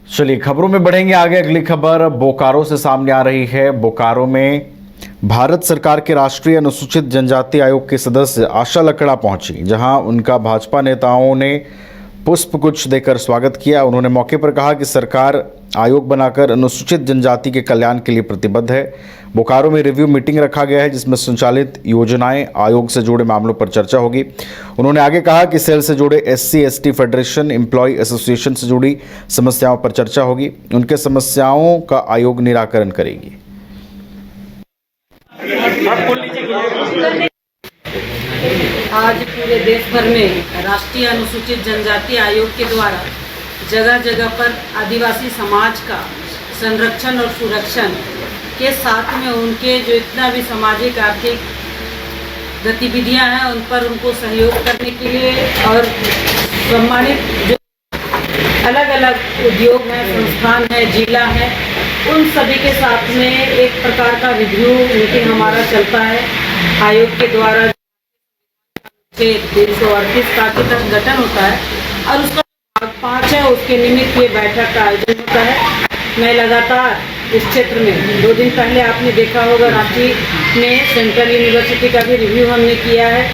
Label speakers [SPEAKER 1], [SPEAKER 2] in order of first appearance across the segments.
[SPEAKER 1] चलिए खबरों में बढ़ेंगे आगे। अगली खबर बोकारो से सामने आ रही है। बोकारो में भारत सरकार के राष्ट्रीय अनुसूचित जनजाति आयोग के सदस्य आशा लकड़ा पहुंची, जहां उनका भाजपा नेताओं ने पुष्पगुच्छ देकर स्वागत किया। उन्होंने मौके पर कहा कि सरकार आयोग बनाकर अनुसूचित जनजाति के कल्याण के लिए प्रतिबद्ध है। बोकारो में रिव्यू मीटिंग रखा गया है, जिसमें संचालित योजनाएं, आयोग से जुड़े मामलों पर चर्चा होगी। उन्होंने आगे कहा कि सेल से जुड़े SC/ST फेडरेशन, एम्प्लॉय एसोसिएशन से जुड़ी समस्याओं पर चर्चा होगी। उनके समस्याओं का आयोग निराकरण करेगी।
[SPEAKER 2] आज पूरे देश भर में राष्ट्रीय अनुसूचित जनजाति आयोग के द्वारा जगह जगह पर आदिवासी समाज का संरक्षण और सुरक्षण के साथ में उनके जो इतना भी सामाजिक आर्थिक गतिविधियां हैं उन पर उनको सहयोग करने के लिए और सम्मानित जो अलग अलग उद्योग हैं, संस्थान है, जिला है, उन सभी के साथ में एक प्रकार का रिव्यू मीटिंग हमारा चलता है। आयोग के द्वारा 338 का गठन होता है और उसका भाग 5 है, उसके निमित्त ये बैठक का आयोजन होता है। मैं लगातार इस क्षेत्र में 2 दिन पहले आपने देखा होगा रांची में सेंट्रल यूनिवर्सिटी का भी रिव्यू हमने किया है।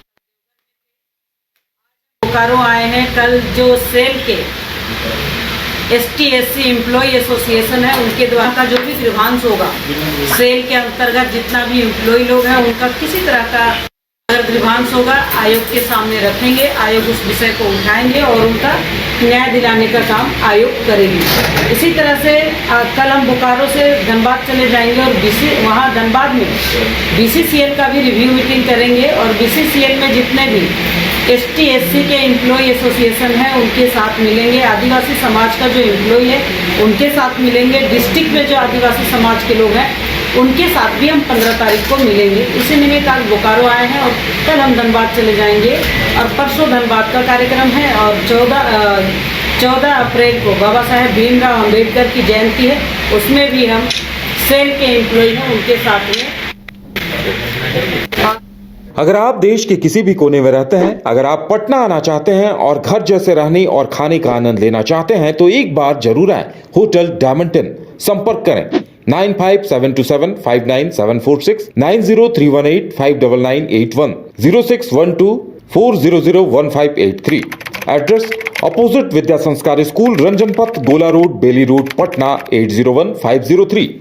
[SPEAKER 2] बोकारो आए हैं। कल जो सेल के ST/SC एम्प्लॉय एसोसिएशन है उनके द्वारा का जो भी ग्रीवांस होगा, सेल के अंतर्गत जितना भी एम्प्लॉय लोग हैं उनका किसी तरह का अगर ग्रीवांस होगा आयोग के सामने रखेंगे। आयोग उस विषय को उठाएंगे और उनका न्याय दिलाने का काम आयोग करेगी। इसी तरह से कल हम बोकारो से धनबाद चले जाएंगे और वहाँ धनबाद में BCCL का भी रिव्यू मीटिंग करेंगे और BCCL में जितने भी ST/SC के एम्प्लॉय एसोसिएशन है उनके साथ मिलेंगे। आदिवासी समाज का जो एम्प्लॉय है उनके साथ मिलेंगे। डिस्ट्रिक्ट में जो आदिवासी समाज के लोग हैं उनके साथ भी हम 15 तारीख को मिलेंगे। इसी निमित्त आज बोकारो आए हैं और कल हम धनबाद चले जाएंगे और परसों धनबाद का कार्यक्रम है और 14 अप्रैल को बाबा साहेब भीमराव अम्बेडकर की जयंती है, उसमें भी हम सेल के एम्प्लॉय हैं उनके साथ में।
[SPEAKER 3] अगर आप देश के किसी भी कोने में रहते हैं, अगर आप पटना आना चाहते हैं और घर जैसे रहने और खाने का आनंद लेना चाहते हैं तो एक बार जरूर आए होटल डायमंटन। संपर्क करें 9572759746, 9031859981, 0612400158 एड्रेस अपोजिट विद्या संस्कार स्कूल, रंजन पथ, गोला रोड, बेली रोड, पटना 801503।